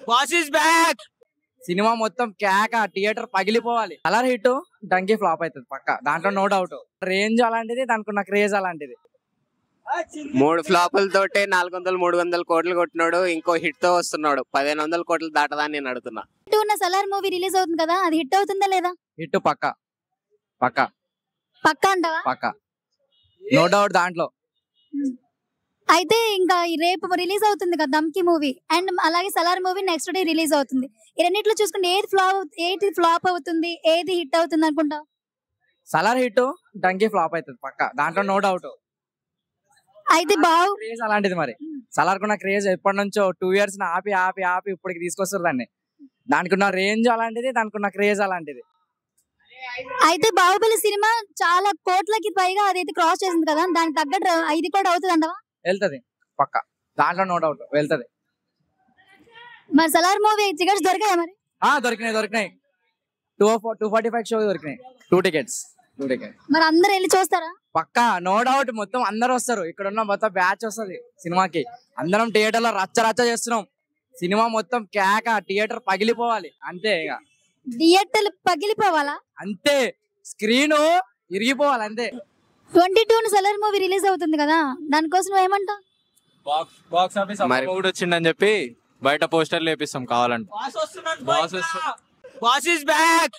Boss is back. సినిమా మొత్తం కేక, థియేటర్ పగిలిపోవాలి. కలర్ హిట్, డంకీ ఫ్లాప్ అవుతుంది పక్క, దాంట్లో నో డౌట్. రేంజ్ అలాంటిది, దానికి ఉన్న క్రేజ్ అలాంటిది. 3 ఫ్లాపులతోటే 400-300 కోట్లు కొట్టినాడు. ఇంకో హిట్ తో వస్తున్నాడు. 1500 కోట్లు దాటదని నేను అడుగుతున్నా. ఉన్న సలార్ మూవీ రిలీజ్ అవుతుంది కదా, అది హిట్ అవుతుందా లేదా? హిట్ పక్క పక్క పక్కా అంటావా? పక్క, నో డౌట్ దాంట్లో. అయితే ఇంకా రేపు రిలీజ్ అవుతుంది కదా దమ్కి మూవీ, అండ్ అలాగే Salaar movie next day release అవుతుంది. ఈ రెండిట్లో చూసుకుంటే ఏది ఫ్లాప్ అవుతుంది, ఏది హిట్ అవుతుంది అనుకుంటా? సలార్ హిట్, డంకీ ఫ్లాప్ అవుతుంది పక్క, దాంట్లో నో డౌట్. అయితే క్రేజ్ అలాంటిది. మరి సలార్ కున్న క్రేజ్ ఎప్పటి నుంచో 2 years ఆపి ఆపి ఆపి ఇప్పటికి తీసుకొస్తారు దాన్ని. దానికి ఉన్న రేంజ్ అలాంటిది, దానికి ఉన్న క్రేజ్ అలాంటిది. అయితే బాహుబలి సినిమా చాలా కోట్లకి పైగా అదైతే క్రాస్ చేసింది కదా, దానికి తగ్గట్టు ఇది కూడా అవుతుంది అంటవా? వెళ్తది పక్క, దాంట్లో నో డౌట్ వెళ్తది. మరి సలార్ మూవీ టికెట్స్ దొరికాయా మరి? దొరికినాయి 245 షో దొరికినాయి. 2 tickets. మరి అందరు వెళ్ళి చూస్తారా? పక్కా, నో డౌట్. మొత్తం అందరు వస్తారు, ఇక్కడ ఉన్న మొత్తం బ్యాచ్ వస్తుంది సినిమాకి. అందరం థియేటర్ లో రచ్చ రచ్చ చేస్తున్నాం. సినిమా మొత్తం కేక, థియేటర్ పగిలిపోవాలి అంతే. ఇక థియేటర్లు పగిలిపోవాలా? అంతే, స్క్రీన్ ఇరిగిపోవాలి అంతే. 22 సలార్ మూవీ రిలీజ్ అవుతుంది కదా, దానికోసం నువ్వేమంటావు? బాక్స్ ఆఫీస్ కూడా వచ్చిందని చెప్పి బయట పోస్టర్లు వేపిస్తాం కావాలంటే. Boss is back.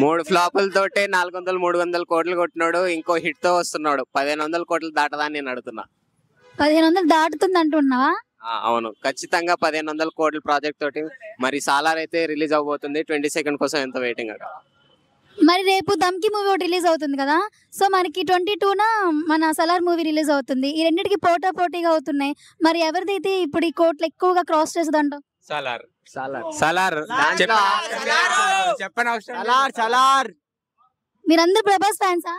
3 ఫ్లాపులతోటే 400-300 కోట్లు కొట్టినాడు. ఇంకో హిట్ తో వస్తున్నాడు. 1500 కోట్లు దాటదని నేను అడుగుతున్నా. 1500 దాటుతుంది అంటున్నావా? అవును, ఖచ్చితంగా 1500 కోట్ల ప్రాజెక్ట్ తోటి. మరి సాలార్ అయితే రిలీజ్ అవబోతుంది. 22nd కోసం ఎంత వెయిటింగ్ అక్కడ. మరి రేపు దమ్కి మూవీ ఒకటి రిలీజ్ అవుతుంది కదా, సో మనకి 22న మన సలార్ మూవీ రిలీజ్ అవుతుంది. ఈ రెండింటికి పోటాపోటీగా అవుతున్నాయి. మరి ఎవరిదైతే ఇప్పుడు ఈ కోట్లు ఎక్కువగా క్రాస్ చేస్తుంది అంటావు? సలార్. మీరందరూ ప్రభాస్ ఫ్యాన్సా?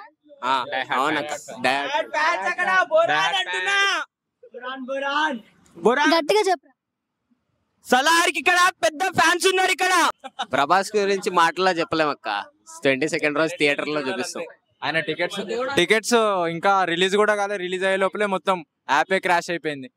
గట్టిగా చెప్పరా. సలార్ కి ఇక్కడ పెద్ద ఫ్యాన్స్ ఉన్నారు. ఇక్కడ ప్రభాస్ గురించి మాటల్లో చెప్పలేమక్క. 22nd రోజు థియేటర్ లో చూపిస్తాం. ఆయన టికెట్స్ ఇంకా రిలీజ్ కూడా కాలే. రిలీజ్ అయ్యే లోపలే మొత్తం యాపే క్రాష్ అయిపోయింది.